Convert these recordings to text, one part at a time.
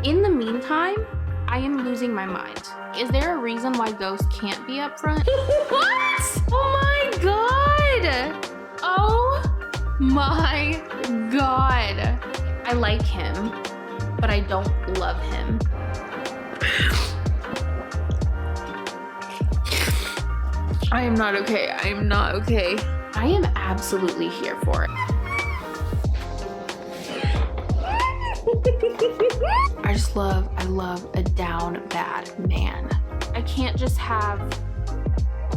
In the meantime, I am losing my mind. Is there a reason why ghosts can't be up front? What? Oh my god! Oh my god. I like him, but I don't love him. I am not okay. I am not okay. I am absolutely here for it. I love a down bad man. I can't just have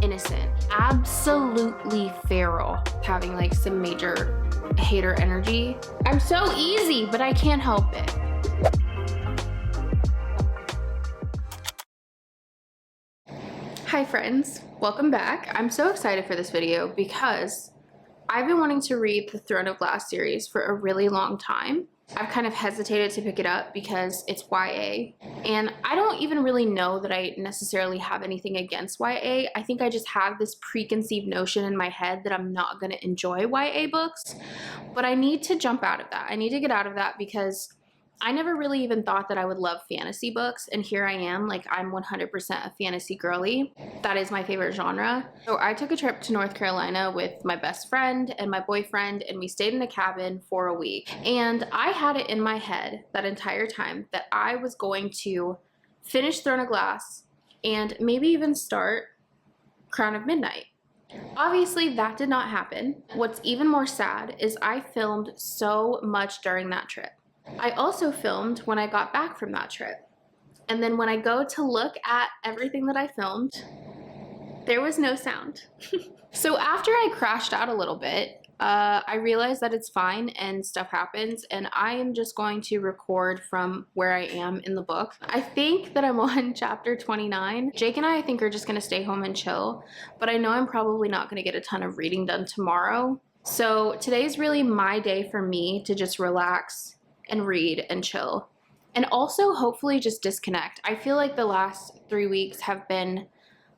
innocent, absolutely feral, having like some major hater energy. I'm so easy, but I can't help it. Hi friends, welcome back. I'm so excited for this video because I've been wanting to read the Throne of Glass series for a really long time. I've kind of hesitated to pick it up because it's YA, and I don't even really know that I necessarily have anything against YA. I think I just have this preconceived notion in my head that I'm not going to enjoy YA books, but I need to jump out of that. I need to get out of that because I never really even thought that I would love fantasy books, and here I am, like I'm 100% a fantasy girly. That is my favorite genre. So I took a trip to North Carolina with my best friend and my boyfriend, and we stayed in a cabin for a week. And I had it in my head that entire time that I was going to finish Throne of Glass and maybe even start Crown of Midnight. Obviously, that did not happen. What's even more sad is I filmed so much during that trip. I also filmed when I got back from that trip. And then when I go to look at everything that I filmed, there was no sound. So after I crashed out a little bit, I realized that it's fine and stuff happens, and I am just going to record from where I am in the book. I think that I'm on chapter 29. Jake and I think are just gonna stay home and chill, but I know I'm probably not gonna get a ton of reading done tomorrow. So today's really my day for me to just relax and read and chill, and also hopefully just disconnect. I feel like the last 3 weeks have been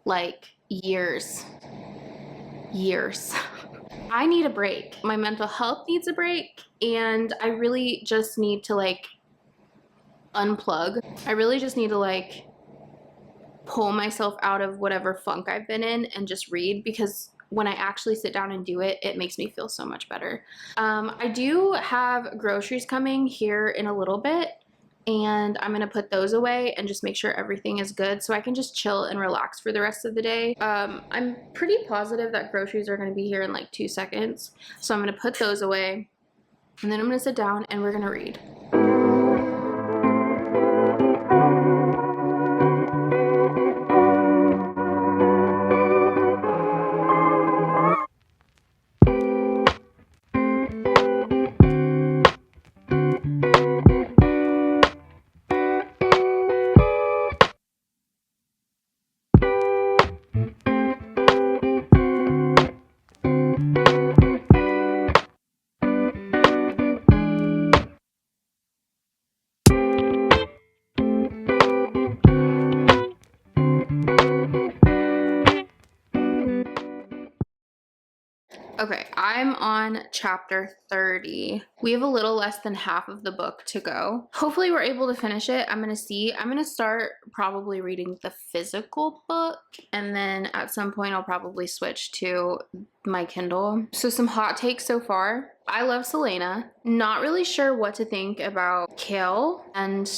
like years. I need a break. My mental health needs a break, and I really just need to like unplug. I really just need to like pull myself out of whatever funk I've been in and just read, because when I actually sit down and do it, it makes me feel so much better. I do have groceries coming here in a little bit, and I'm gonna put those away and just make sure everything is good so I can just chill and relax for the rest of the day. I'm pretty positive that groceries are gonna be here in like 2 seconds. So I'm gonna put those away, and then I'm gonna sit down and we're gonna read. Okay, I'm on chapter 30. We have a little less than half of the book to go. Hopefully we're able to finish it. I'm gonna see. I'm gonna start probably reading the physical book, and then at some point I'll probably switch to my Kindle. So some hot takes so far. I love Selena. Not really sure what to think about Kale and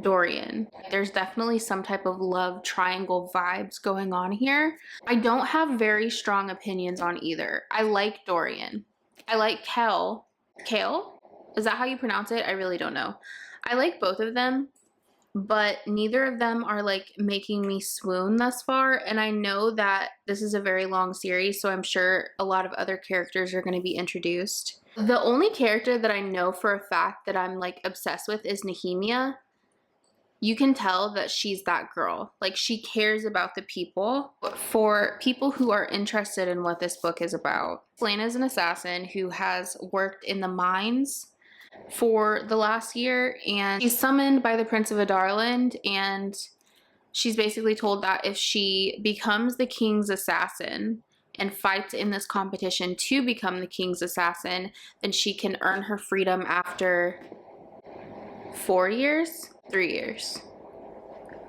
Dorian. There's definitely some type of love triangle vibes going on here. I don't have very strong opinions on either. I like Dorian. I like Kale. Kale? Is that how you pronounce it? I really don't know. I like both of them, but neither of them are like making me swoon thus far. And I know that this is a very long series, so I'm sure a lot of other characters are going to be introduced. The only character that I know for a fact that I'm like obsessed with is Nehemia. You can tell that she's that girl. Like, she cares about the people. But for people who are interested in what this book is about, Selena is an assassin who has worked in the mines for the last year, and she's summoned by the Prince of Adarland, and she's basically told that if she becomes the king's assassin and fights in this competition to become the king's assassin, then she can earn her freedom after 4 years. 3 years.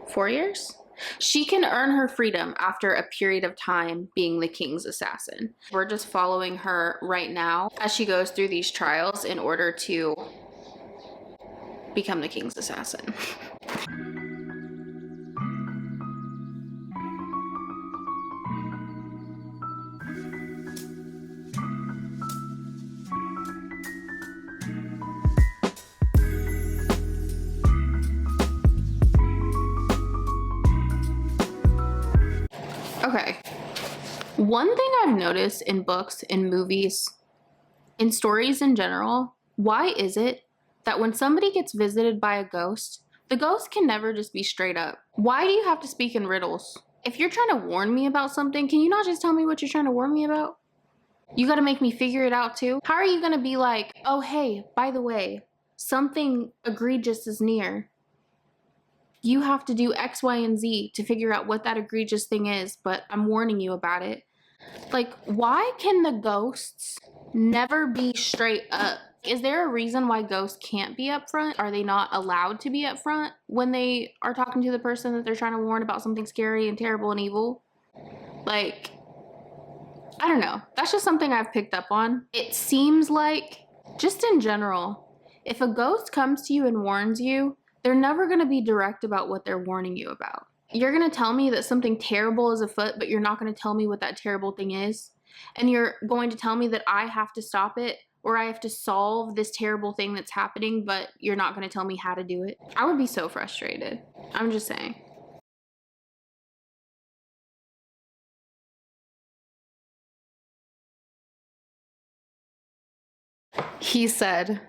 4 years? She can earn her freedom after a period of time being the king's assassin. We're just following her right now as she goes through these trials in order to become the king's assassin. Okay. One thing I've noticed in books, in movies, in stories in general, why is it that when somebody gets visited by a ghost, the ghost can never just be straight up? Why do you have to speak in riddles? If you're trying to warn me about something, can you not just tell me what you're trying to warn me about? You gotta make me figure it out too? How are you gonna be like, oh hey, by the way, something egregious is near. You have to do X, Y, and Z to figure out what that egregious thing is, but I'm warning you about it. Like, why can the ghosts never be straight up? Is there a reason why ghosts can't be upfront? Are they not allowed to be upfront when they are talking to the person that they're trying to warn about something scary and terrible and evil? Like, I don't know. That's just something I've picked up on. It seems like, just in general, if a ghost comes to you and warns you, they're never going to be direct about what they're warning you about. You're going to tell me that something terrible is afoot, but you're not going to tell me what that terrible thing is. And you're going to tell me that I have to stop it, or I have to solve this terrible thing that's happening, but you're not going to tell me how to do it. I would be so frustrated. I'm just saying. He said,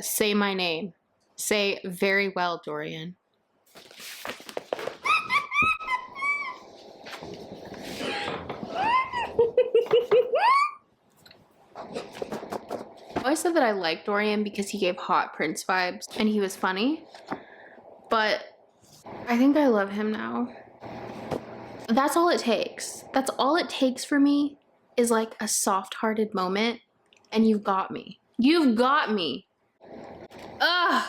say my name. Say, very well, Dorian. I always said that I liked Dorian because he gave hot prince vibes and he was funny, but I think I love him now. That's all it takes. That's all it takes for me is like a soft-hearted moment and you've got me. You've got me. Ugh.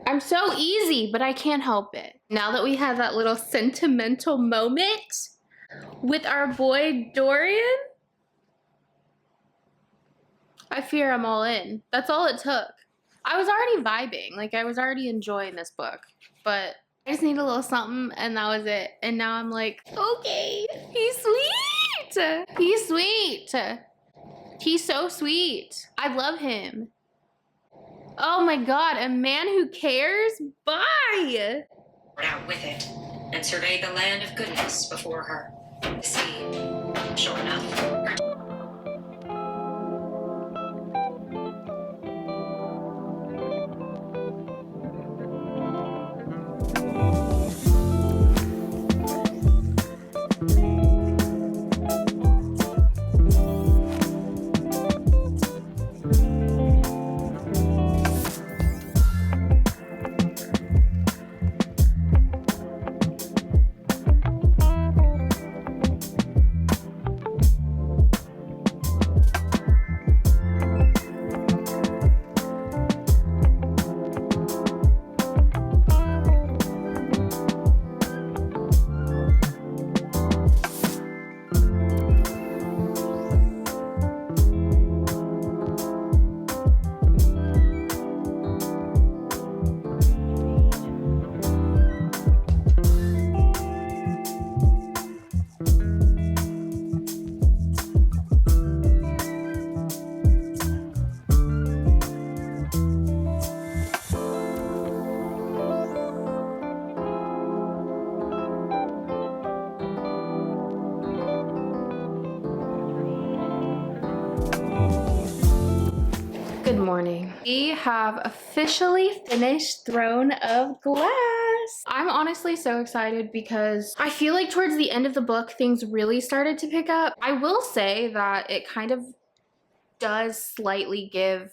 I'm so easy, but I can't help it. Now that we have that little sentimental moment with our boy Dorian, I fear I'm all in. That's all it took. I was already vibing. Like, I was already enjoying this book, but I just need a little something and that was it. And now I'm like, okay, he's sweet. He's sweet. He's so sweet. I love him. Oh my God, a man who cares? Bye! Out with it and survey the land of goodness before her. The sea, sure enough. Good morning. We have officially finished Throne of Glass. I'm honestly so excited because I feel like towards the end of the book, things really started to pick up. I will say that it kind of does slightly give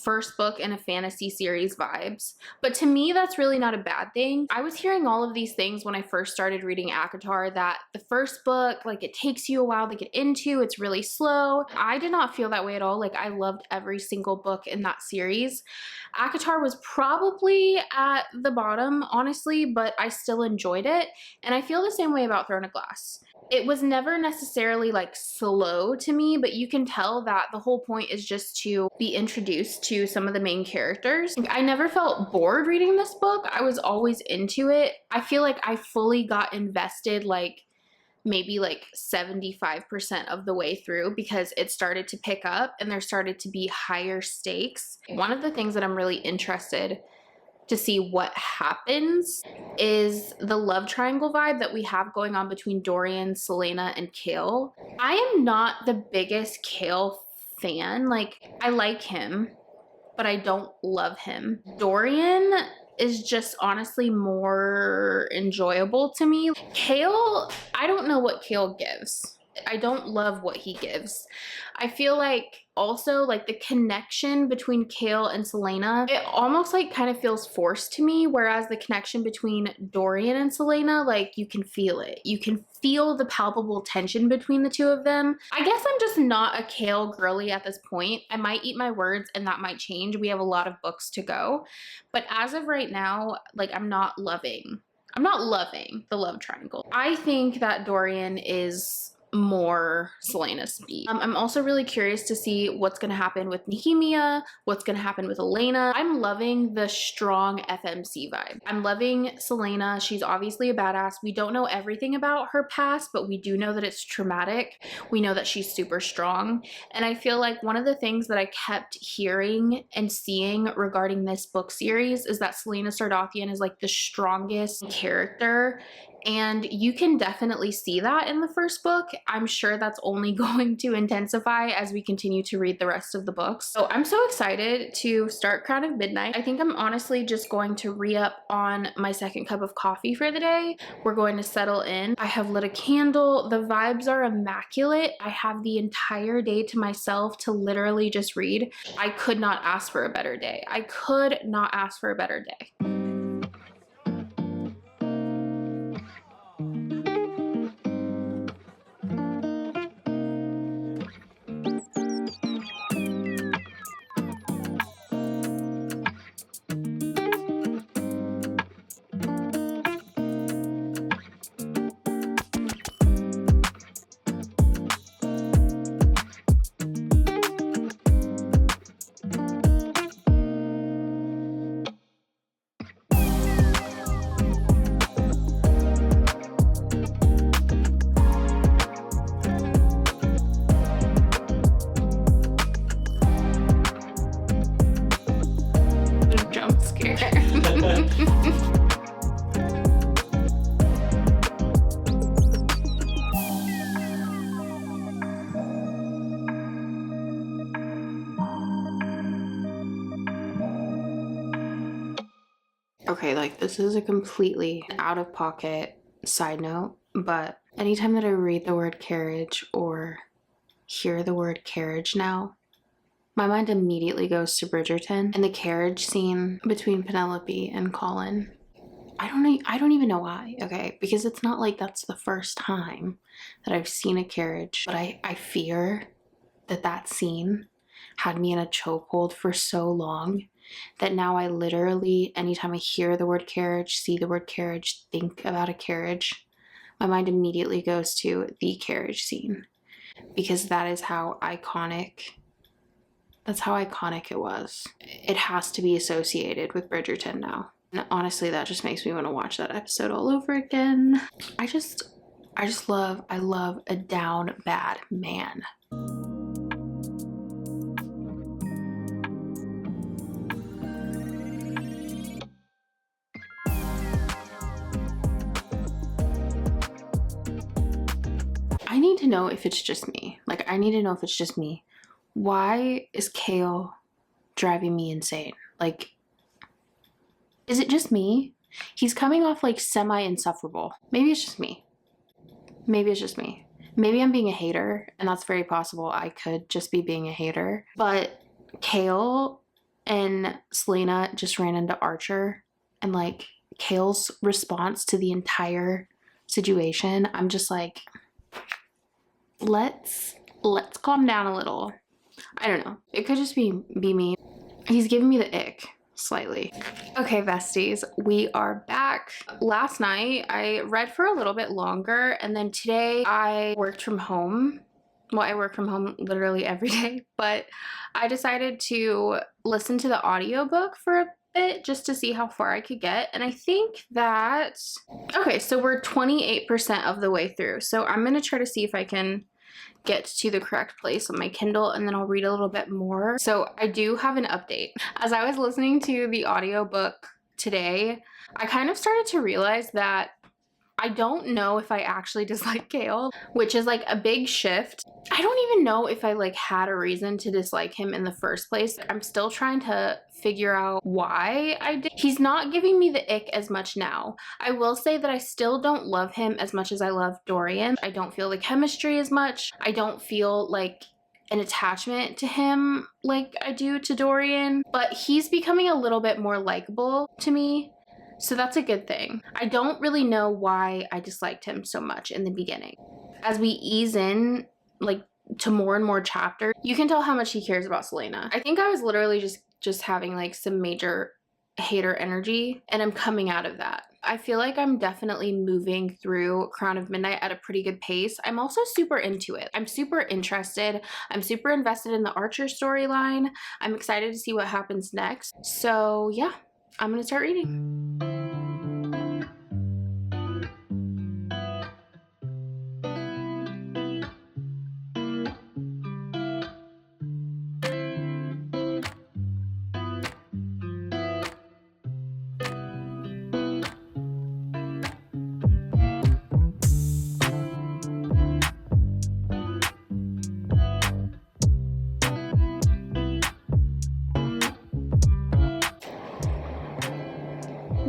first book in a fantasy series vibes. But to me, that's really not a bad thing. I was hearing all of these things when I first started reading ACOTAR, that the first book, like, it takes you a while to get into, it's really slow. I did not feel that way at all. Like, I loved every single book in that series. ACOTAR was probably at the bottom, honestly, but I still enjoyed it. And I feel the same way about Throne of Glass. It was never necessarily like slow to me, but you can tell that the whole point is just to be introduced to some of the main characters. I never felt bored reading this book. I was always into it. I feel like I fully got invested, like maybe like 75% of the way through, because it started to pick up and there started to be higher stakes. One of the things that I'm really interested to see what happens is the love triangle vibe that we have going on between Dorian, Selena, and Cale. I am not the biggest Cale fan. Like, I like him, but I don't love him. Dorian is just honestly more enjoyable to me. Cale, I don't know what Cale gives. I don't love what he gives. I feel like also like the connection between Cale and Selena, it almost like kind of feels forced to me, whereas the connection between Dorian and Selena, like you can feel it. You can feel the palpable tension between the two of them. I guess I'm just not a Cale girly at this point. I might eat my words and that might change. We have a lot of books to go. But as of right now, like I'm not loving the love triangle. I think that Dorian is more Selena's speed. I'm also really curious to see what's going to happen with Nehemia, what's going to happen with Elena. I'm loving the strong FMC vibe. I'm loving Selena. She's obviously a badass. We don't know everything about her past, but we do know that it's traumatic. We know that she's super strong. And I feel like one of the things that I kept hearing and seeing regarding this book series is that Selena Sardothien is like the strongest character. And you can definitely see that in the first book. I'm sure that's only going to intensify as we continue to read the rest of the books. So I'm so excited to start Crown of Midnight. I think I'm honestly just going to re-up on my second cup of coffee for the day. We're going to settle in. I have lit a candle. The vibes are immaculate. I have the entire day to myself to literally just read. I could not ask for a better day. I could not ask for a better day. Jump scare. Okay, like this is a completely out of pocket side note, but anytime that I read the word carriage or hear the word carriage now, my mind immediately goes to Bridgerton and the carriage scene between Penelope and Colin. I don't even know why, okay? Because it's not like that's the first time that I've seen a carriage, but I fear that that scene had me in a chokehold for so long that now I literally, anytime I hear the word carriage, see the word carriage, think about a carriage, my mind immediately goes to the carriage scene, because that is how iconic, that's how iconic it was. It has to be associated with Bridgerton now. And honestly, that just makes me want to watch that episode all over again. I love a down bad man. I need to know if it's just me. Like, I need to know if it's just me. Why is Cale driving me insane? Like, is it just me? He's coming off like semi-insufferable. Maybe it's just me. Maybe it's just me. Maybe I'm being a hater, and that's very possible. I could just be being a hater. But Cale and Selena just ran into Archer, and like Kale's response to the entire situation, I'm just like, let's calm down a little. I don't know. It could just be me. He's giving me the ick slightly. Okay, besties, we are back. Last night I read for a little bit longer, and then today I worked from home. Well, I work from home literally every day, but I decided to listen to the audiobook for a bit just to see how far I could get. And I think that, okay, so we're 28% of the way through. So I'm gonna try to see if I can get to the correct place on my Kindle, and then I'll read a little bit more. So I do have an update. As I was listening to the audiobook today, I kind of started to realize that I don't know if I actually dislike Kale, which is like a big shift. I don't even know if I like had a reason to dislike him in the first place. I'm still trying to figure out why I did. He's not giving me the ick as much now. I will say that I still don't love him as much as I love Dorian. I don't feel the chemistry as much. I don't feel like an attachment to him like I do to Dorian, but he's becoming a little bit more likable to me. So that's a good thing. I don't really know why I disliked him so much in the beginning. As we ease in, like, to more and more chapters, you can tell how much he cares about Selena. I think I was literally just having like some major hater energy, and I'm coming out of that. I feel like I'm definitely moving through Crown of Midnight at a pretty good pace. I'm also super into it. I'm super interested. I'm super invested in the Archer storyline. I'm excited to see what happens next. So yeah, I'm gonna start reading.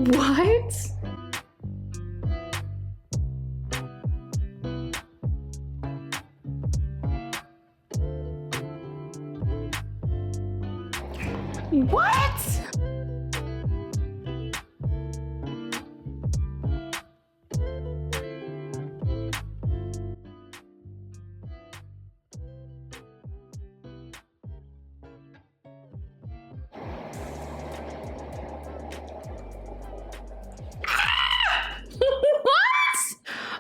What? What? What?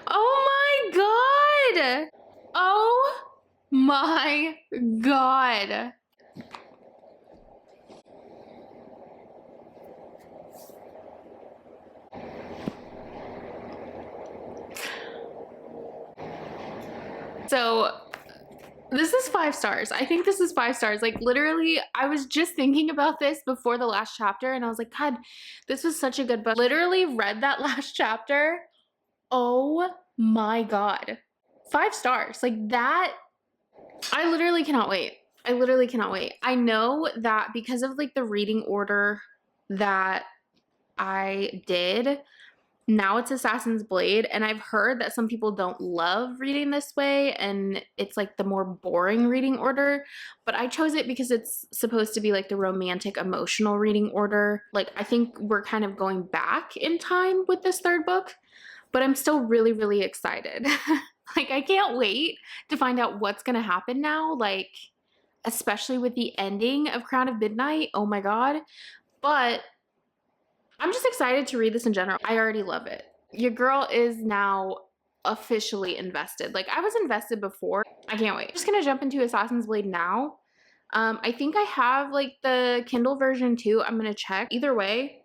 Oh my god! Oh my god! So this is 5 stars. I think this is 5 stars. Like literally, I was just thinking about this before the last chapter, and I was like, God, this was such a good book. Literally read that last chapter. Oh my god. 5 stars. Like that, I literally cannot wait. I literally cannot wait. I know that because of like the reading order that I did, now it's Assassin's Blade, and I've heard that some people don't love reading this way and it's like the more boring reading order, but I chose it because it's supposed to be like the romantic emotional reading order. Like I think we're kind of going back in time with this third book, but I'm still really, really excited. Like I can't wait to find out what's gonna happen now, like especially with the ending of Crown of Midnight. Oh my god. But I'm just excited to read this in general. I already love it. Your girl is now officially invested. Like I was invested before. I can't wait. I'm just gonna jump into Assassin's Blade now. I think I have like the Kindle version too. I'm gonna check. Either way,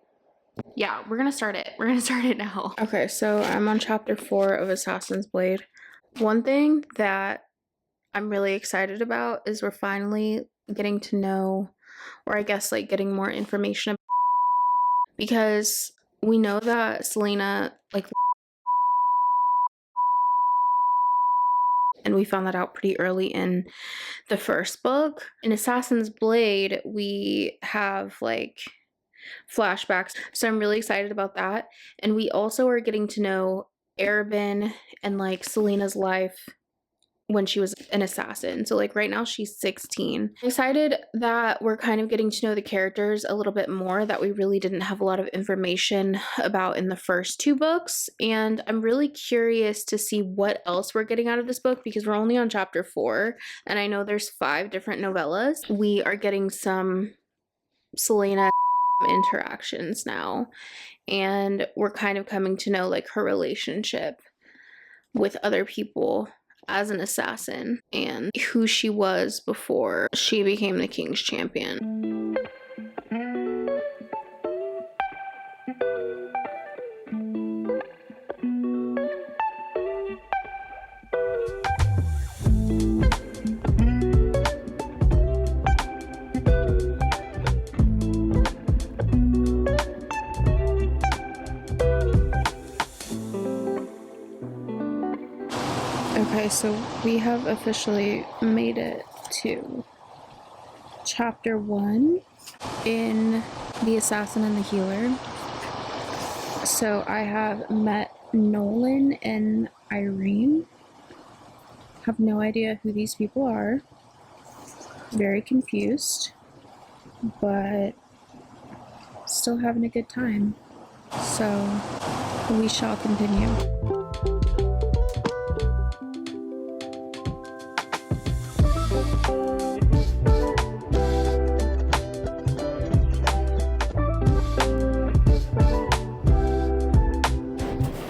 yeah, we're gonna start it. We're gonna start it now. Okay, so I'm on chapter 4 of Assassin's Blade. One thing that I'm really excited about is we're finally getting to know, or I guess like getting more information, because we know that Selena, like, and we found that out pretty early in the first book. In Assassin's Blade, we have like flashbacks, so I'm really excited about that. And we also are getting to know Arabin and like Selena's life when she was an assassin. So like right now she's 16. I'm excited that we're kind of getting to know the characters a little bit more that we really didn't have a lot of information about in the first 2 books. And I'm really curious to see what else we're getting out of this book because we're only on chapter 4 and I know there's 5 different novellas. We are getting some Selena interactions now, and we're kind of coming to know like her relationship with other people as an assassin and who she was before she became the king's champion. Okay, so we have officially made it to chapter 1 in The Assassin and the Healer. So I have met Nolan and Irene. Have no idea who these people are. Very confused, but still having a good time. So we shall continue.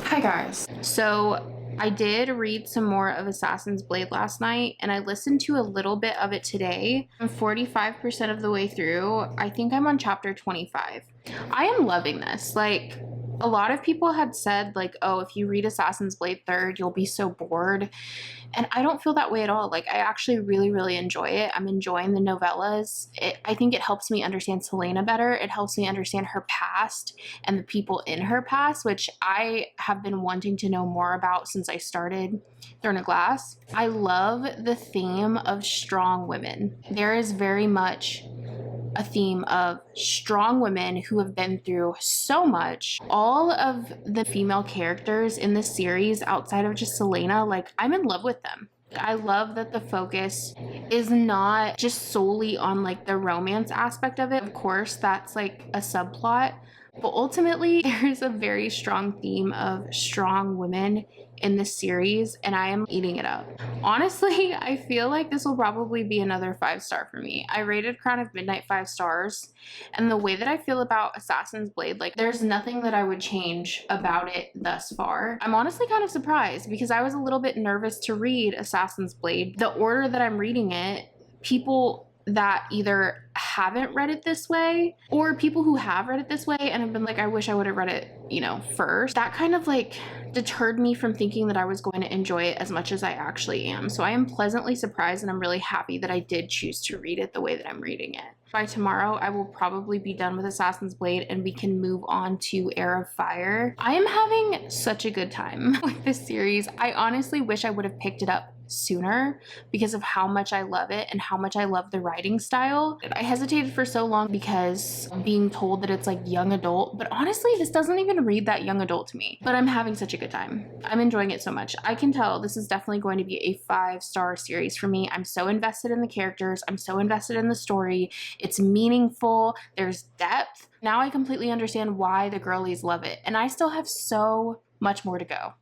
Hi guys. So I did read some more of Assassin's Blade last night and I listened to a little bit of it today. I'm 45% of the way through. I think I'm on chapter 25. I am loving this. Like, a lot of people had said like, oh, if you read Assassin's Blade 3rd, you'll be so bored. And I don't feel that way at all. Like, I actually really enjoy it. I'm enjoying the novellas. I think it helps me understand Selena better. It helps me understand her past and the people in her past, which I have been wanting to know more about since I started Throne of Glass. I love the theme of strong women. There is very much a theme of strong women who have been through so much. All of the female characters in this series, outside of just Selena, like, I'm in love with them. I love that the focus is not just solely on like the romance aspect of it. Of course, that's like a subplot, but ultimately there's a very strong theme of strong women in this series and I am eating it up. Honestly, I feel like this will probably be another 5-star for me. I rated Crown of Midnight 5 stars, and the way that I feel about Assassin's Blade, like, there's nothing that I would change about it thus far. I'm honestly kind of surprised because I was a little bit nervous to read Assassin's Blade. The order that I'm reading it, people that either haven't read it this way or people who have read it this way and have been like, I wish I would have read it, you know, first. That kind of like deterred me from thinking that I was going to enjoy it as much as I actually am. So I am pleasantly surprised and I'm really happy that I did choose to read it the way that I'm reading it. By tomorrow, I will probably be done with Assassin's Blade and we can move on to Heir of Fire. I am having such a good time with this series. I honestly wish I would have picked it up sooner because of how much I love it and how much I love the writing style. I hesitated for so long because being told that it's like young adult, but honestly this doesn't even read that young adult to me. But I'm having such a good time. I'm enjoying it so much. I can tell this is definitely going to be a 5-star series for me. I'm so invested in the characters. I'm so invested in the story. It's meaningful. There's depth. Now I completely understand why the girlies love it. And I still have so much more to go.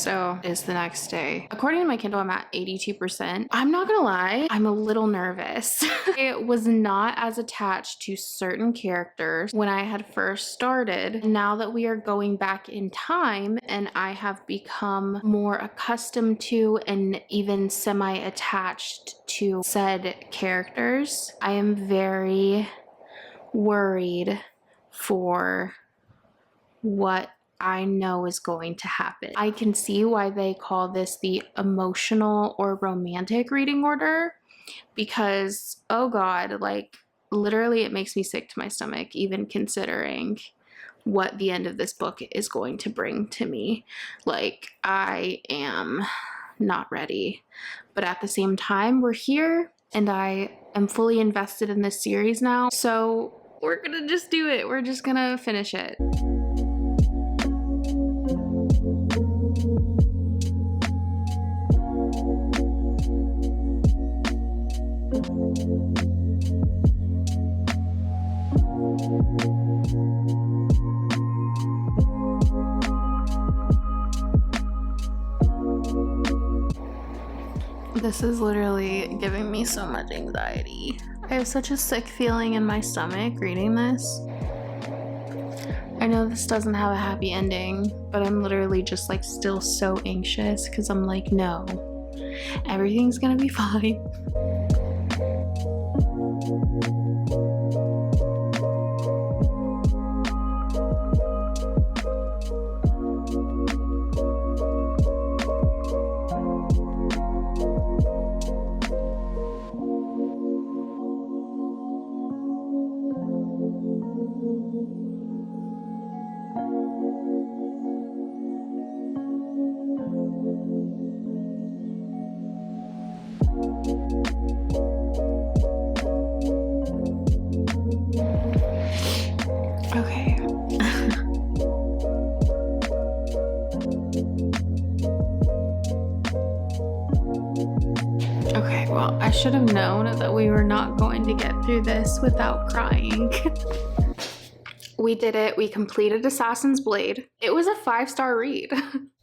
So it's the next day. According to my Kindle, I'm at 82%. I'm not gonna lie, I'm a little nervous. I was not as attached to certain characters when I had first started. Now that we are going back in time and I have become more accustomed to and even semi-attached to said characters, I am very worried for what I know is going to happen. I can see why they call this the emotional or romantic reading order, because oh god, like literally it makes me sick to my stomach even considering what the end of this book is going to bring to me. Like, I am not ready, but at the same time we're here and I am fully invested in this series now, so we're gonna just do it. We're just gonna finish it. This is literally giving me so much anxiety. I have such a sick feeling in my stomach reading this. I know this doesn't have a happy ending, but I'm literally just like still so anxious because I'm like, no, everything's gonna be fine. Okay. Okay, well, I should have known that we were not going to get through this without crying. We did it. We completed Assassin's Blade. It was a 5-star read.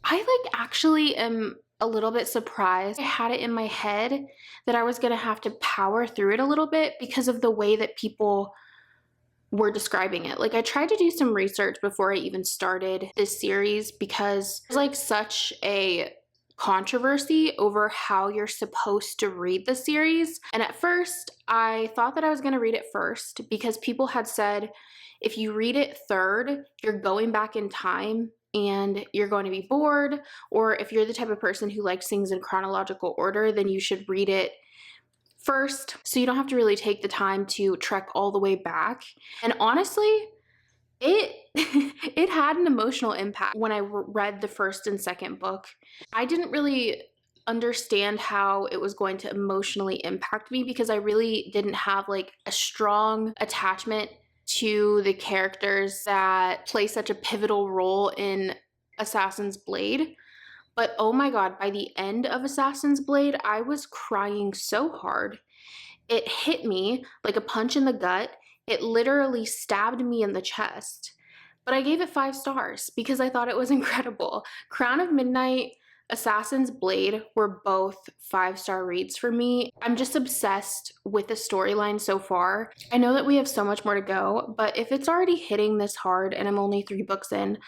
I like actually am a little bit surprised. I had it in my head that I was gonna have to power through it a little bit because of the way that people were describing it. Like, I tried to do some research before I even started this series because there's like such a controversy over how you're supposed to read the series. And at first, I thought that I was gonna read it first because people had said if you read it third, you're going back in time and you're going to be bored, or if you're the type of person who likes things in chronological order, then you should read it first so you don't have to really take the time to trek all the way back. And honestly, it it had an emotional impact when I read the first and second book. I didn't really understand how it was going to emotionally impact me because I really didn't have like a strong attachment to the characters that play such a pivotal role in Assassin's Blade. But oh my god, by the end of Assassin's Blade, I was crying so hard. It hit me like a punch in the gut. It literally stabbed me in the chest. But I gave it 5 stars because I thought it was incredible. Crown of Midnight, Assassin's Blade were both 5-star reads for me. I'm just obsessed with the storyline so far. I know that we have so much more to go, but if it's already hitting this hard and I'm only 3 books in,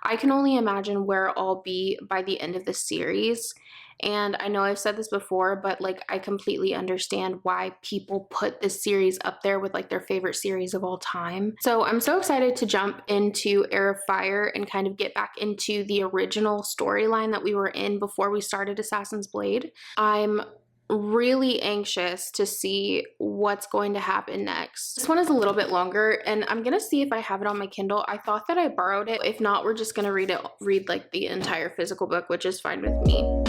I can only imagine where I'll be by the end of the series. And I know I've said this before, but like I completely understand why people put this series up there with like their favorite series of all time. So I'm so excited to jump into Heir of Fire and kind of get back into the original storyline that we were in before we started Assassin's Blade. I'm really anxious to see what's going to happen next. This one is a little bit longer and I'm gonna see if I have it on my Kindle. I thought that I borrowed it. If not, we're just gonna read like the entire physical book, which is fine with me.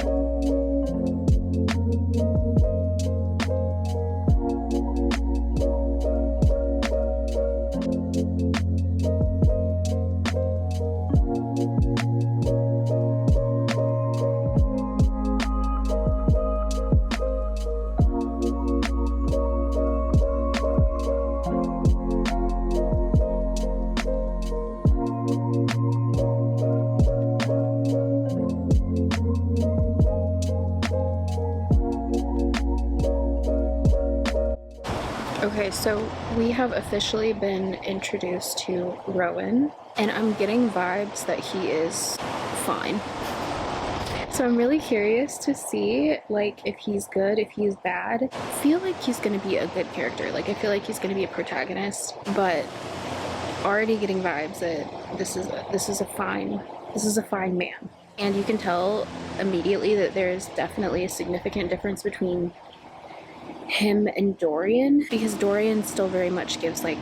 So we have officially been introduced to Rowan, and I'm getting vibes that he is fine. So I'm really curious to see, like, if he's good, if he's bad. I feel like he's gonna be a good character. Like, I feel like he's gonna be a protagonist, but already getting vibes that this is a fine man. And you can tell immediately that there's definitely a significant difference between him and Dorian, because Dorian still very much gives like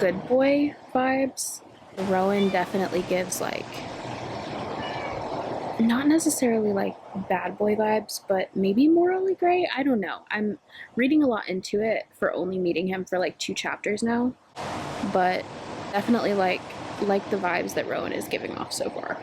good boy vibes. Rowan definitely gives like not necessarily like bad boy vibes, but maybe morally gray. I don't know. I'm reading a lot into it for only meeting him for like 2 chapters now, but definitely like the vibes that Rowan is giving off so far.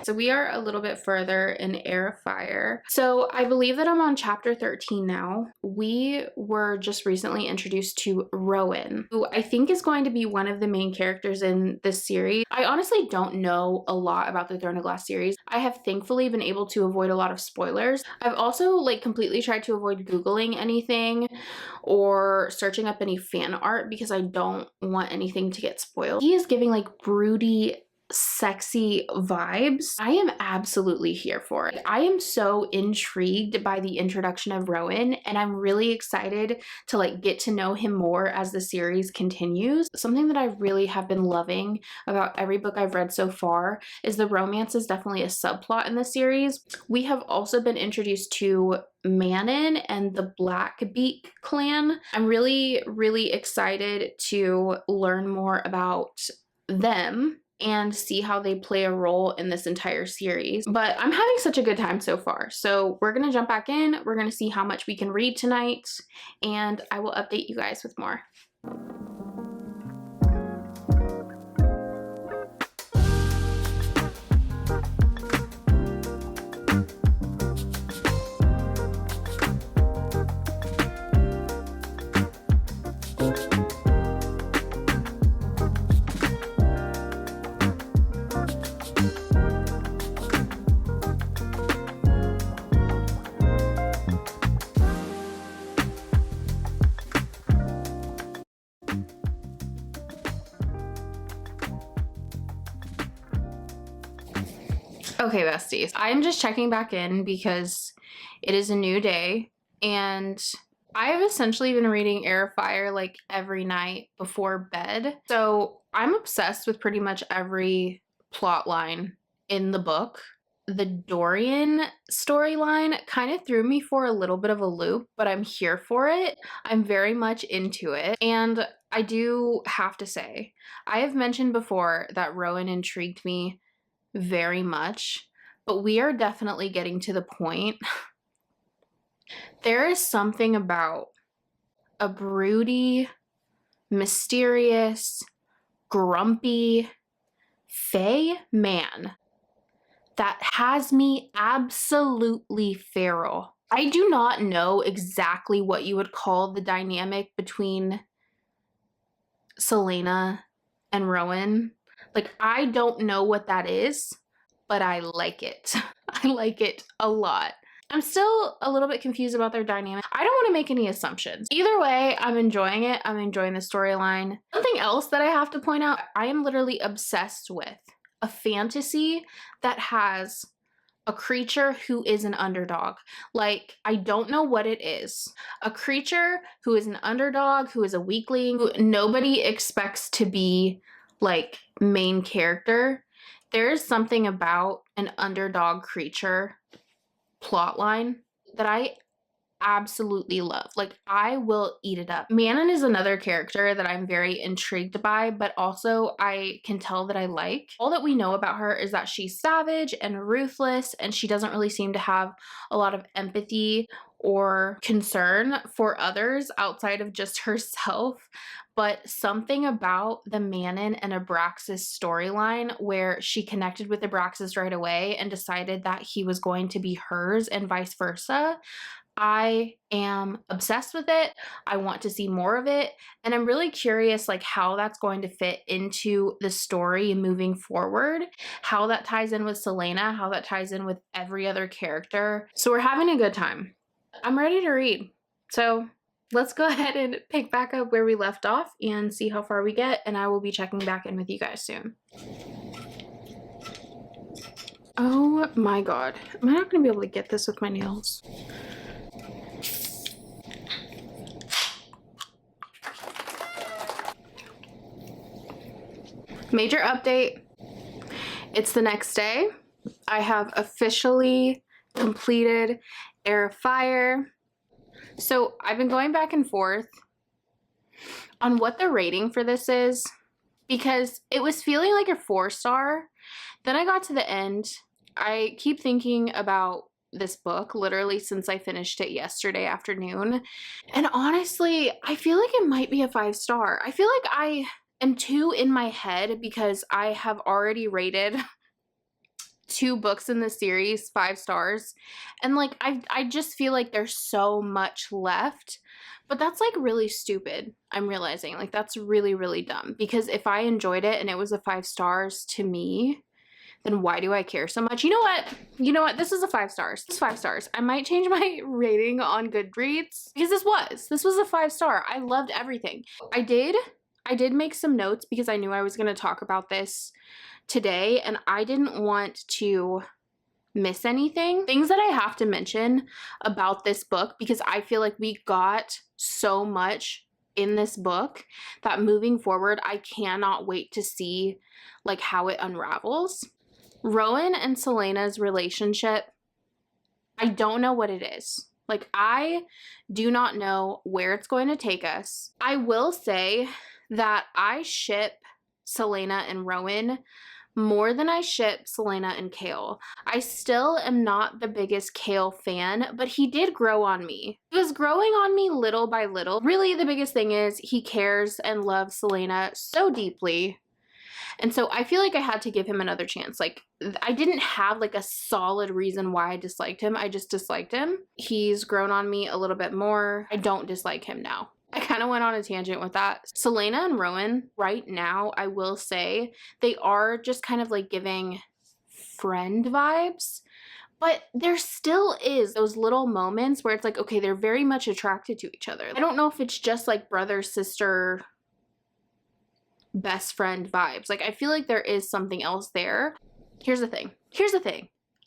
So we are a little bit further in Heir of Fire. So I believe that I'm on chapter 13 now. We were just recently introduced to Rowan, who I think is going to be one of the main characters in this series. I honestly don't know a lot about the Throne of Glass series. I have thankfully been able to avoid a lot of spoilers. I've also like completely tried to avoid Googling anything or searching up any fan art because I don't want anything to get spoiled. He is giving like broody, sexy vibes. I am absolutely here for it. I am so intrigued by the introduction of Rowan, and I'm really excited to like get to know him more as the series continues. Something that I really have been loving about every book I've read so far is the romance is definitely a subplot in the series. We have also been introduced to Manon and the Blackbeak clan. I'm really, really excited to learn more about them and see how they play a role in this entire series. But I'm having such a good time so far. So we're gonna jump back in, we're gonna see how much we can read tonight, and I will update you guys with more. Okay, besties, I'm just checking back in because it is a new day, and I've essentially been reading Heir of Fire like every night before bed. So I'm obsessed with pretty much every plot line in the book. The Dorian storyline kind of threw me for a little bit of a loop, but I'm here for it. I'm very much into it. And I do have to say, I have mentioned before that Rowan intrigued me very much, but we are definitely getting to the point. There is something about a broody, mysterious, grumpy, fey man that has me absolutely feral. I do not know exactly what you would call the dynamic between Selena and Rowan. Like, I don't know what that is, but I like it. I like it a lot. I'm still a little bit confused about their dynamic. I don't want to make any assumptions. Either way, I'm enjoying it. I'm enjoying the storyline. Something else that I have to point out, I am literally obsessed with a fantasy that has a creature who is an underdog. Like, I don't know what it is. A creature who is an underdog, who is a weakling, who nobody expects to be like main character. There is something about an underdog creature plotline that I absolutely love. Like, I will eat it up. Manon is another character that I'm very intrigued by, but also I can tell that I like. All that we know about her is that she's savage and ruthless, and she doesn't really seem to have a lot of empathy or concern for others outside of just herself. But something about the Manon and Abraxas storyline where she connected with Abraxas right away and decided that he was going to be hers and vice versa. I am obsessed with it. I want to see more of it. And I'm really curious like how that's going to fit into the story moving forward, how that ties in with Selena, how that ties in with every other character. So we're having a good time. I'm ready to read. So let's go ahead and pick back up where we left off and see how far we get, and I will be checking back in with you guys soon. Oh my god. Am I not going to be able to get this with my nails? Major update. It's the next day. I have officially completed Heir of Fire. So I've been going back and forth on what the rating for this is because it was feeling like a 4-star. Then I got to the end. I keep thinking about this book literally since I finished it yesterday afternoon. And honestly, I feel like it might be a 5-star. I feel like I am 2 in my head because I have already rated 2 books in the series 5 stars, and like I just feel like there's so much left, but that's like really stupid. I'm realizing like that's really, really dumb, because if I enjoyed it and it was a 5 stars to me, then why do I care so much? You know what, this is a 5 stars. It's 5 stars. I might change my rating on Goodreads because this was a 5-star. I loved everything. I did make some notes because I knew I was going to talk about this today, and I didn't want to miss anything. Things that I have to mention about this book, because I feel like we got so much in this book that moving forward, I cannot wait to see like how it unravels. Rowan and Celaena's relationship, I don't know what it is. Like, I do not know where it's going to take us. I will say that I ship Celaena and Rowan more than I ship Celaena and Chaol. I still am not the biggest Chaol fan, but he did grow on me. He was growing on me little by little. Really, the biggest thing is he cares and loves Celaena so deeply. And so I feel like I had to give him another chance. Like, I didn't have like a solid reason why I disliked him. I just disliked him. He's grown on me a little bit more. I don't dislike him now. I kind of went on a tangent with that. Celaena and Rowan right now, I will say, they are just kind of like giving friend vibes. But there still is those little moments where it's like, okay, they're very much attracted to each other. I don't know if it's just like brother, sister, best friend vibes. Like, I feel like there is something else there. Here's the thing.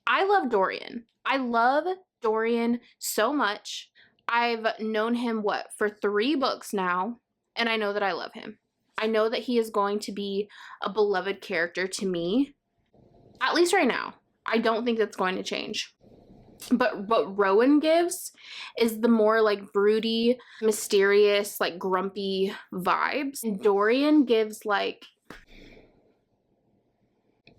I love Dorian. I love Dorian so much. I've known him, for 3 books now, and I know that I love him. I know that he is going to be a beloved character to me, at least right now. I don't think that's going to change. But what Rowan gives is the more like broody, mysterious, like grumpy vibes. And Dorian gives like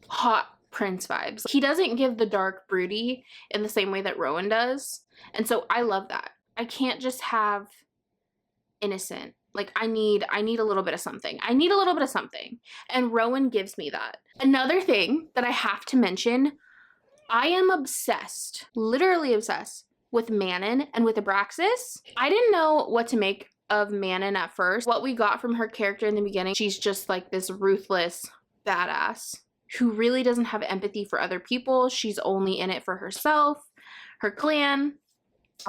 hot prince vibes. He doesn't give the dark broody in the same way that Rowan does. And so I love that. I can't just have innocent. Like, I need a little bit of something. I need a little bit of something. And Rowan gives me that. Another thing that I have to mention, I am obsessed, literally obsessed, with Manon and with Abraxas. I didn't know what to make of Manon at first. What we got from her character in the beginning, she's just like this ruthless badass who really doesn't have empathy for other people. She's only in it for herself, her clan.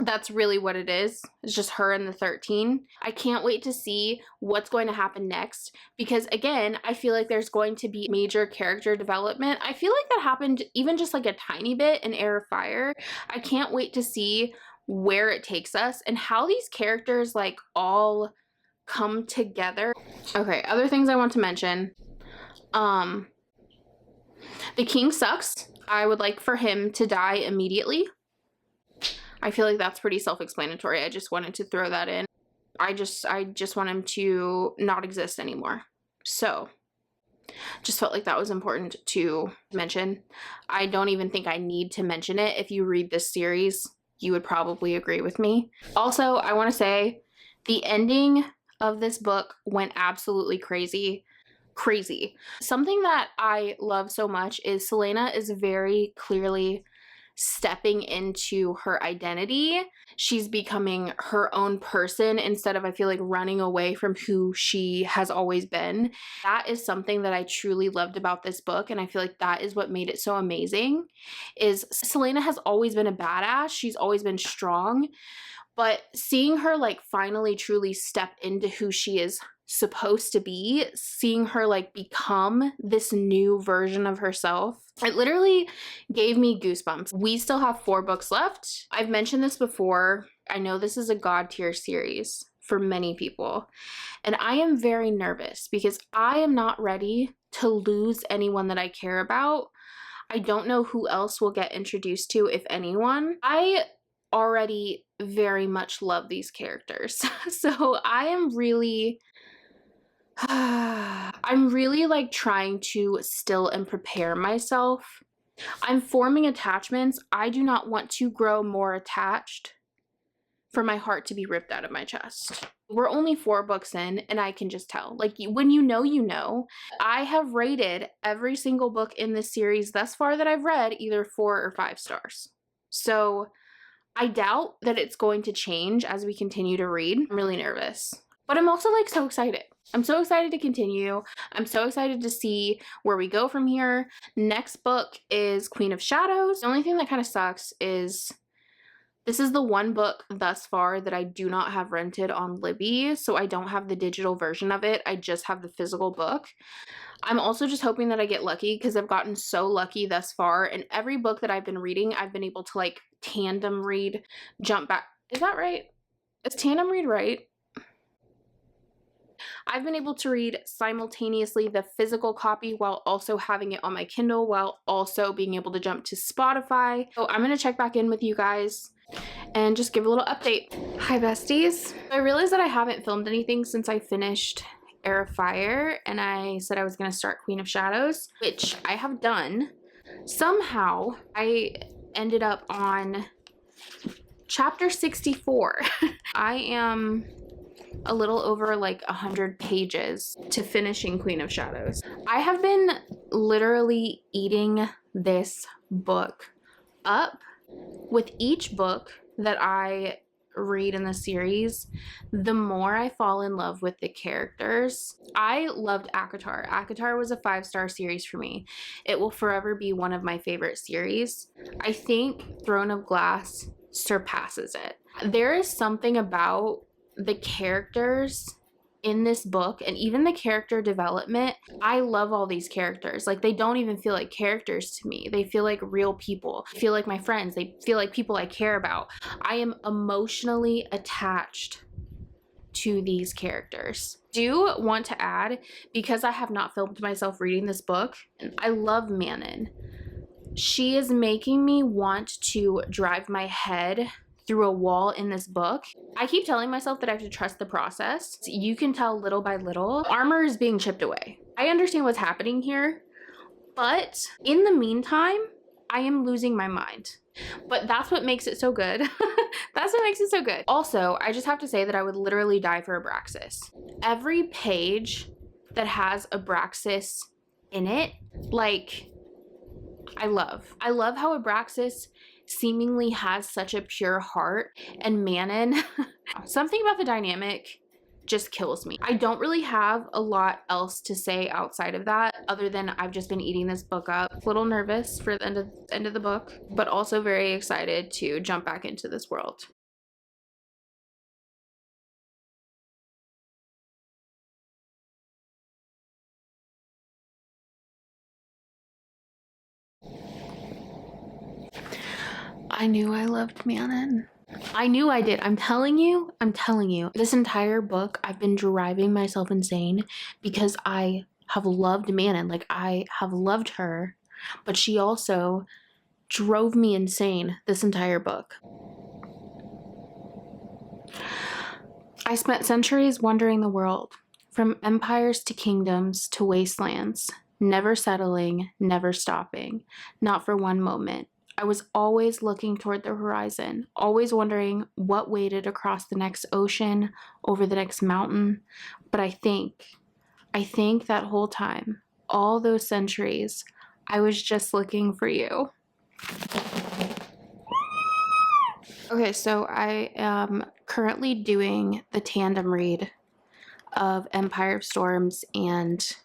That's really what it is. It's just her and the 13. I can't wait to see what's going to happen next, because again, I feel like there's going to be major character development. I feel like that happened even just like a tiny bit in Heir of Fire. I can't wait to see where it takes us and how these characters like all come together. Okay, other things I want to mention. The king sucks. I would like for him to die immediately. I feel like that's pretty self-explanatory. I just wanted to throw that in. I just want him to not exist anymore. So, just felt like that was important to mention. I don't even think I need to mention it. If you read this series, you would probably agree with me. Also, I want to say the ending of this book went absolutely crazy. Something that I love so much is Celaena is very clearly stepping into her identity. She's becoming her own person instead of, I feel like, running away from who she has always been. That is something that I truly loved about this book, and I feel like that is what made it so amazing. Is Celaena has always been a badass. She's always been strong, But seeing her like finally truly step into who she is supposed to be, seeing her like become this new version of herself, it literally gave me goosebumps. We still have 4 books left. I've mentioned this before. I know this is a God tier series for many people, and I am very nervous because I am not ready to lose anyone that I care about. I don't know who else we'll get introduced to, if anyone. I already very much love these characters. So I am really I'm really like trying to still and prepare myself. I'm forming attachments. I do not want to grow more attached for my heart to be ripped out of my chest. We're only 4 books in, and I can just tell. Like, when you know, you know. I have rated every single book in this series thus far that I've read either 4 or 5 stars. So I doubt that it's going to change as we continue to read. I'm really nervous. But I'm also like so excited. I'm so excited to continue. I'm so excited to see where we go from here. Next book is Queen of Shadows. The only thing that kind of sucks is this is the one book thus far that I do not have rented on Libby, so I don't have the digital version of it. I just have the physical book. I'm also just hoping that I get lucky because I've gotten so lucky thus far, and every book that I've been reading, I've been able to like tandem read, jump back. Is that right? Is tandem read right? I've been able to read simultaneously the physical copy while also having it on my Kindle, while also being able to jump to Spotify. So I'm gonna check back in with you guys and just give a little update. Hi besties. I realized that I haven't filmed anything since I finished Heir of Fire, and I said I was gonna start Queen of Shadows, which I have done. Somehow I ended up on chapter 64. I am a little over like 100 pages to finishing Queen of Shadows. I have been literally eating this book up. With each book that I read in the series, the more I fall in love with the characters. I loved ACOTAR. ACOTAR was a 5-star series for me. It will forever be one of my favorite series. I think Throne of Glass surpasses it. There is something about the characters in this book and even the character development. I love all these characters. Like, they don't even feel like characters to me. They feel like real people. They feel like my friends. They feel like people I care about. I am emotionally attached to these characters. Do want to add, because I have not filmed myself reading this book, I love Manon. She is making me want to drive my head through a wall in this book. I keep telling myself that I have to trust the process. You can tell little by little, armor is being chipped away. I understand what's happening here, but in the meantime, I am losing my mind. But that's what makes it so good. That's what makes it so good. Also, I just have to say that I would literally die for Abraxas. Every page that has Abraxas in it, like, I love how Abraxas seemingly has such a pure heart, and Manon, something about the dynamic just kills me. I don't really have a lot else to say outside of that, other than I've just been eating this book up. A little nervous for the end of the book, but also very excited to jump back into this world. I knew I loved Manon. I knew I did. I'm telling you, this entire book, I've been driving myself insane because I have loved Manon. Like, I have loved her, but she also drove me insane this entire book. I spent centuries wandering the world, from empires to kingdoms to wastelands, never settling, never stopping, not for one moment. I was always looking toward the horizon, always wondering what waited across the next ocean, over the next mountain. But I think that whole time, all those centuries, I was just looking for you. Okay, so I am currently doing the tandem read of Empire of Storms and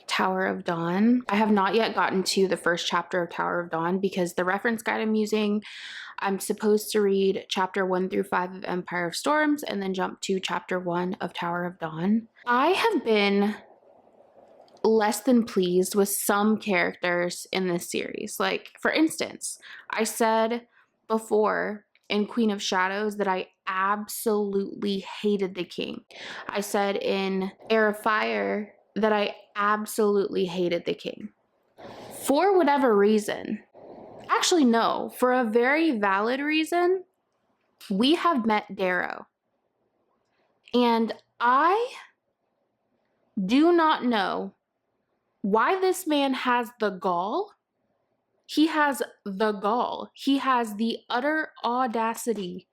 Tower of Dawn. I have not yet gotten to the first chapter of Tower of Dawn because the reference guide I'm using, I'm supposed to read chapter 1 through 5 of Empire of Storms and then jump to chapter 1 of Tower of Dawn. I have been less than pleased with some characters in this series. Like, for instance, I said before in Queen of Shadows that I absolutely hated the king. I said in Heir of Fire that I absolutely hated the king. For whatever reason, actually no, for a very valid reason, we have met Darrow. And I do not know why this man has the gall. He has the gall. He has the utter audacity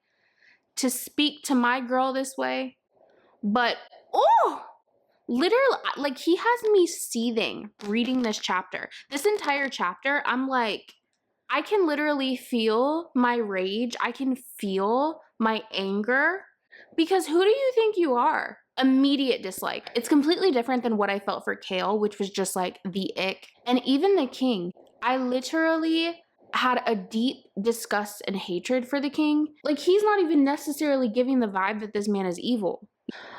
to speak to my girl this way. But, oh, literally, like, he has me seething reading this chapter. This entire chapter, I'm like, I can literally feel my rage. I can feel my anger. Because who do you think you are? Immediate dislike. It's completely different than what I felt for Kale, which was just like the ick. And even the king, I literally had a deep disgust and hatred for the king. Like, he's not even necessarily giving the vibe that this man is evil.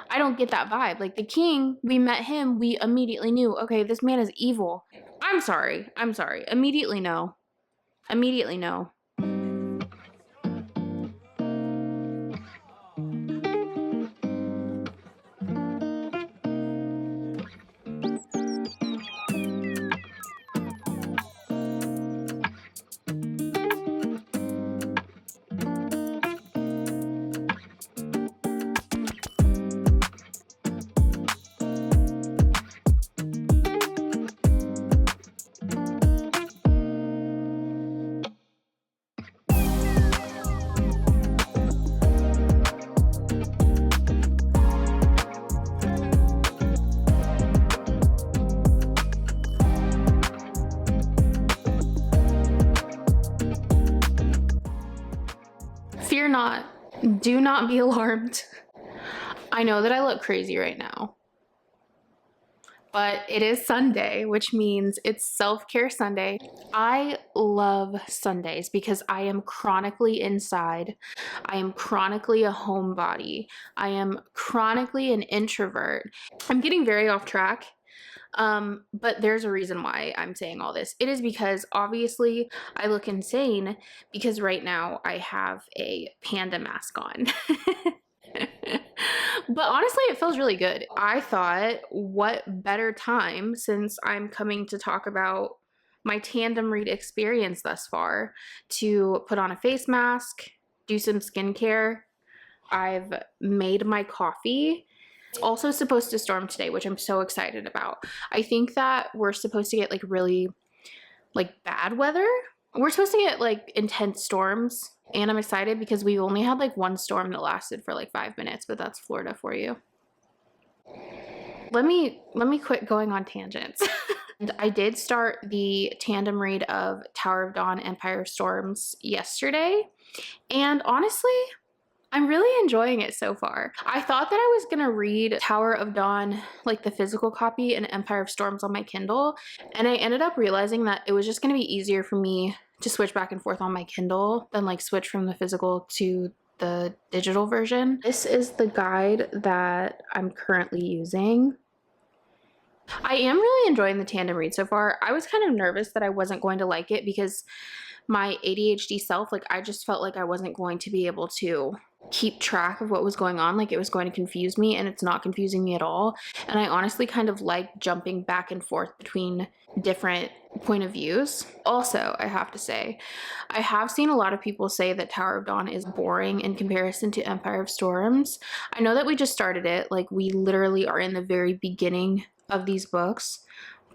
I don't get that vibe. Like, the king, we met him, we immediately knew, okay, this man is evil. I'm sorry. Immediately no. Immediately no. Fear not. Do not be alarmed. I know that I look crazy right now, but it is Sunday, which means it's self-care Sunday. I love Sundays because I am chronically inside. I am chronically a homebody. I am chronically an introvert. I'm getting very off track. But there's a reason why I'm saying all this. It is because obviously I look insane because right now I have a panda mask on. But honestly, it feels really good. I thought, what better time, since I'm coming to talk about my tandem read experience thus far, to put on a face mask, do some skincare. I've made my coffee. It's also supposed to storm today, which I'm so excited about. I think that we're supposed to get like really like bad weather. We're supposed to get like intense storms, and I'm excited because we only had like one storm that lasted for like 5 minutes, but that's Florida for you. Let me quit going on tangents. And I did start the tandem read of Tower of Dawn, Empire of Storms yesterday, and honestly, I'm really enjoying it so far. I thought that I was gonna read Tower of Dawn, like the physical copy, and Empire of Storms on my Kindle, and I ended up realizing that it was just gonna be easier for me to switch back and forth on my Kindle than like switch from the physical to the digital version. This is the guide that I'm currently using. I am really enjoying the tandem read so far. I was kind of nervous that I wasn't going to like it because my ADHD self, like, I just felt like I wasn't going to be able to keep track of what was going on. Like, it was going to confuse me, and it's not confusing me at all. And I honestly kind of like jumping back and forth between different point of views. Also, I have to say, I have seen a lot of people say that Tower of Dawn is boring in comparison to Empire of Storms. I know that we just started it, like we literally are in the very beginning of these books,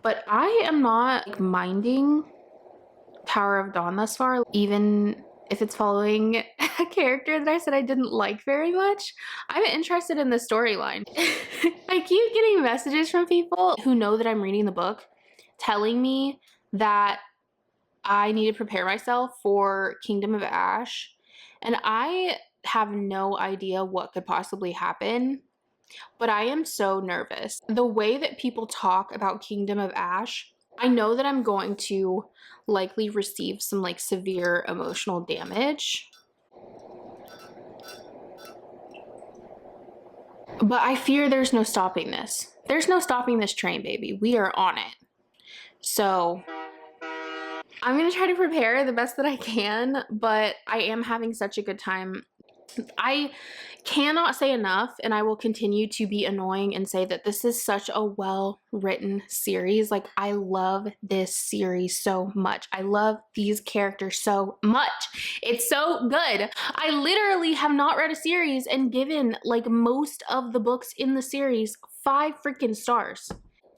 but I am not like, minding Tower of Dawn thus far, even if it's following a character that I said I didn't like very much. I'm interested in the storyline. I keep getting messages from people who know that I'm reading the book telling me that I need to prepare myself for Kingdom of Ash, and I have no idea what could possibly happen, but I am so nervous. The way that people talk about Kingdom of Ash I know that I'm going to likely receive some like severe emotional damage. But I fear there's no stopping this. There's no stopping this train, baby. We are on it. So I'm gonna try to prepare the best that I can, but I am having such a good time. I cannot say enough, and I will continue to be annoying and say that this is such a well-written series. Like, I love this series so much. I love these characters so much. It's so good. I literally have not read a series and given like most of the books in the series 5 freaking stars.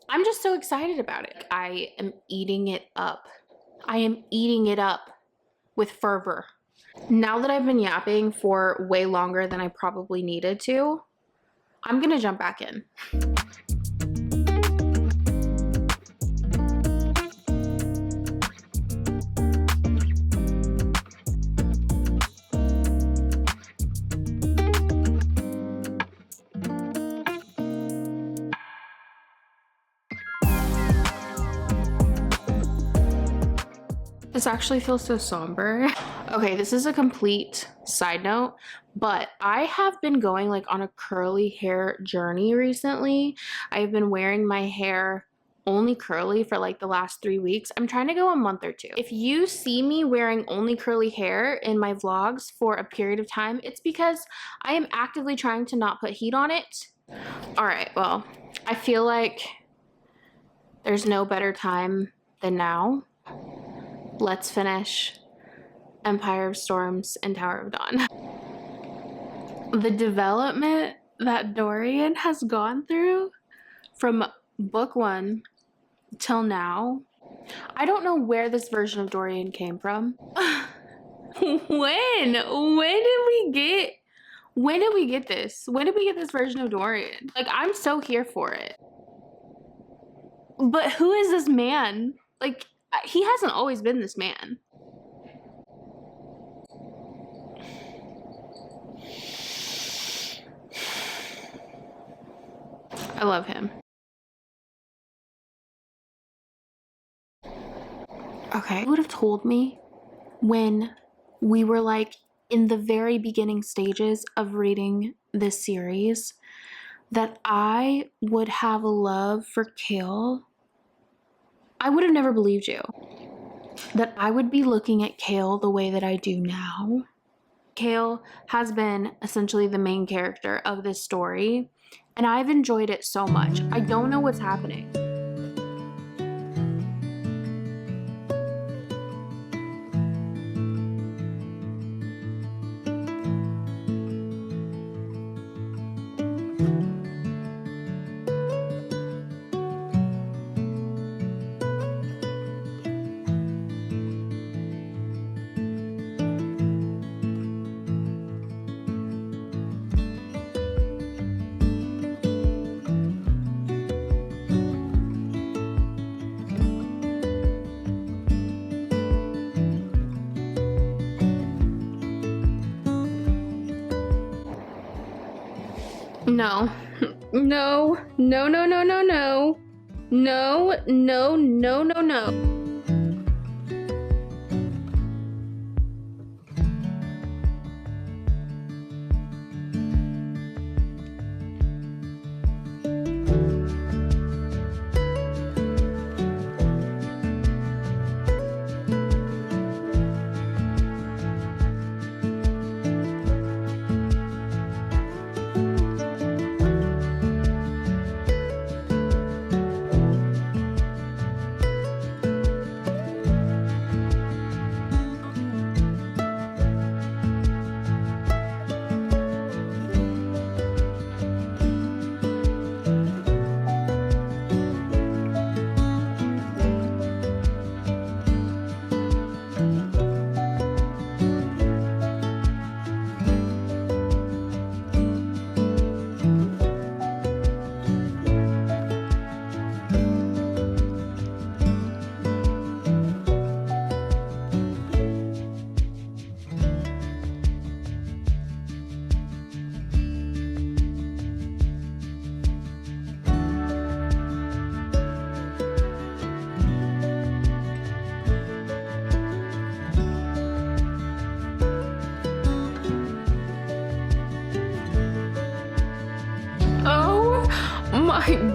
I'm just so excited about it. I am eating it up. I am eating it up with fervor. Now that I've been yapping for way longer than I probably needed to, I'm gonna jump back in. This actually feels so somber. Okay, this is a complete side note, but I have been going like on a curly hair journey recently. I've been wearing my hair only curly for like the last 3 weeks. I'm trying to go a month or 2. If you see me wearing only curly hair in my vlogs for a period of time, it's because I am actively trying to not put heat on it. All right, well, I feel like there's no better time than now. Let's finish Empire of Storms and Tower of Dawn. The development that Dorian has gone through from book 1 till now, I don't know where this version of Dorian came from. When did we get this? When did we get this version of Dorian? Like, I'm so here for it. But who is this man? Like, he hasn't always been this man. I love him. Okay, you would have told me when we were like in the very beginning stages of reading this series that I would have a love for Kale. I would have never believed you. That I would be looking at Kale the way that I do now. Kale has been essentially the main character of this story, and I've enjoyed it so much. I don't know what's happening. No. No. No, no, no, no, no. No, no, no, no, no.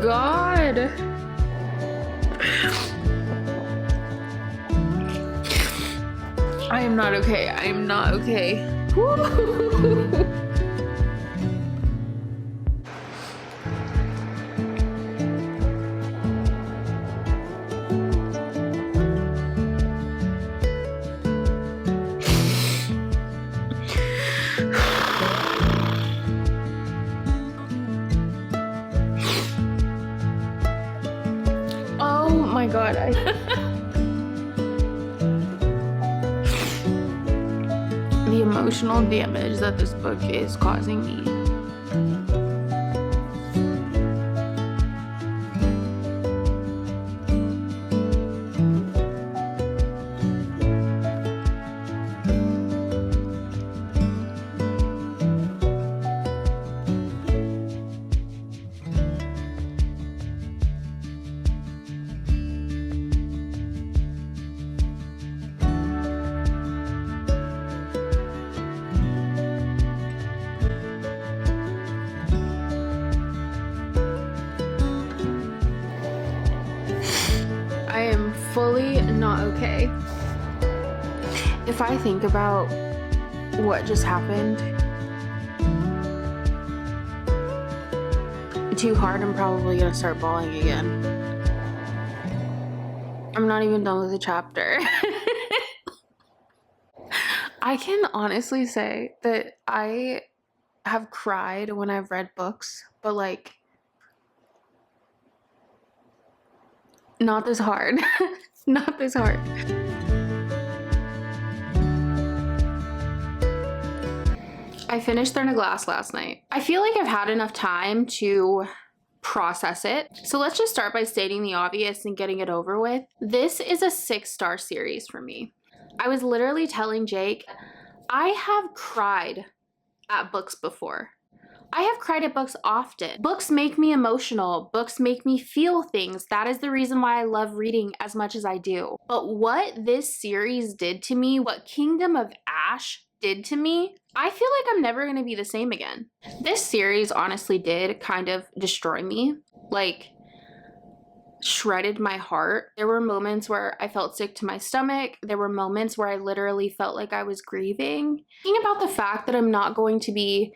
God. I am not okay. I am not okay. Oh my God. The emotional damage that this book is causing me. I am fully not okay. If I think about what just happened too hard, I'm probably gonna start bawling again. I'm not even done with the chapter. I can honestly say that I have cried when I've read books, but like not this hard. Not this hard. I finished Throne of Glass last night. I feel like I've had enough time to process it. So let's just start by stating the obvious and getting it over with. This is a 6-star series for me. I was literally telling Jake, I have cried at books before. I have cried at books often. Books make me emotional. Books make me feel things. That is the reason why I love reading as much as I do. But what this series did to me, what Kingdom of Ash did to me, I feel like I'm never going to be the same again. This series honestly did kind of destroy me. Like, shredded my heart. There were moments where I felt sick to my stomach. There were moments where I literally felt like I was grieving. Thinking about the fact that I'm not going to be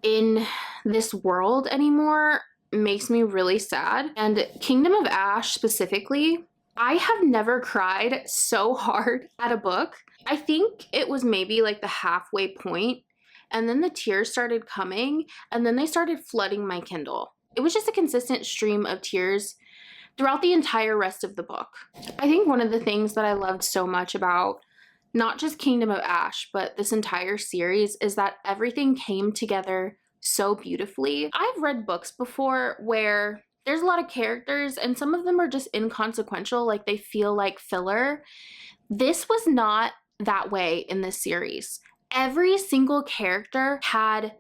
in this world anymore makes me really sad. And Kingdom of Ash specifically, I have never cried so hard at a book. I think it was maybe like the halfway point, and then the tears started coming, and then they started flooding my Kindle. It was just a consistent stream of tears throughout the entire rest of the book. I think one of the things that I loved so much about not just Kingdom of Ash, but this entire series is that everything came together so beautifully. I've read books before where there's a lot of characters and some of them are just inconsequential, like they feel like filler. This was not that way in this series. Every single character had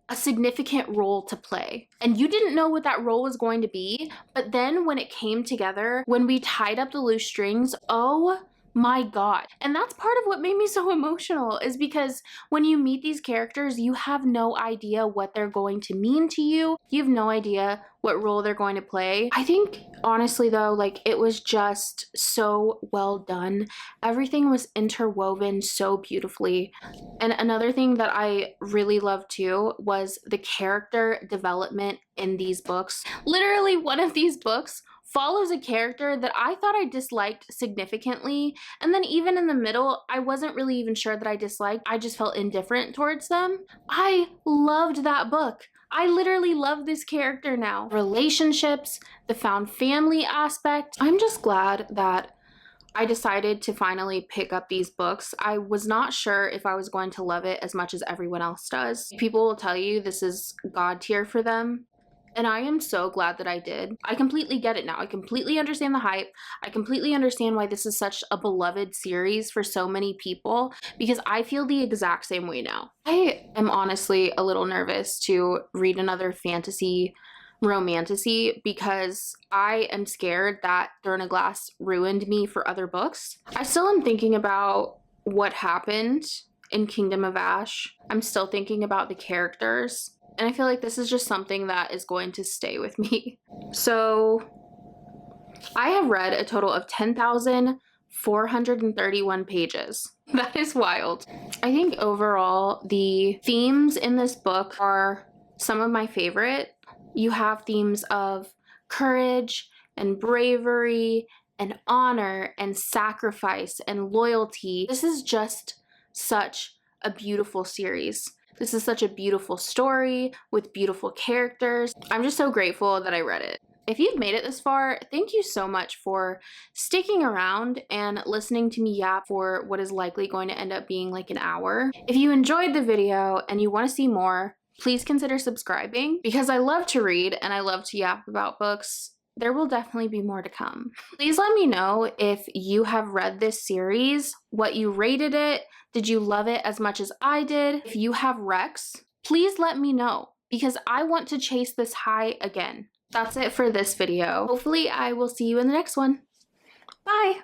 a significant role to play. And you didn't know what that role was going to be, but then when it came together, when we tied up the loose strings, oh my God. And that's part of what made me so emotional, is because when you meet these characters, you have no idea what they're going to mean to you. You have no idea what role they're going to play. I think honestly though, like, it was just so well done. Everything was interwoven so beautifully. And another thing that I really loved too was the character development in these books. Literally one of these books follows a character that I thought I disliked significantly, and then even in the middle, I wasn't really even sure that I disliked. I just felt indifferent towards them. I loved that book. I literally love this character now. Relationships, the found family aspect. I'm just glad that I decided to finally pick up these books. I was not sure if I was going to love it as much as everyone else does. People will tell you this is God tier for them, and I am so glad that I did. I completely get it now. I completely understand the hype. I completely understand why this is such a beloved series for so many people, because I feel the exact same way now. I am honestly a little nervous to read another fantasy romantasy because I am scared that Throne of Glass ruined me for other books. I still am thinking about what happened in Kingdom of Ash. I'm still thinking about the characters. And I feel like this is just something that is going to stay with me. So I have read a total of 10,431 pages. That is wild. I think overall the themes in this book are some of my favorite. You have themes of courage and bravery and honor and sacrifice and loyalty. This is just such a beautiful series. This is such a beautiful story with beautiful characters. I'm just so grateful that I read it. If you've made it this far, thank you so much for sticking around and listening to me yap for what is likely going to end up being like an hour. If you enjoyed the video and you want to see more, please consider subscribing because I love to read and I love to yap about books. There will definitely be more to come. Please let me know if you have read this series, what you rated it. Did you love it as much as I did? If you have recs, please let me know because I want to chase this high again. That's it for this video. Hopefully I will see you in the next one. Bye!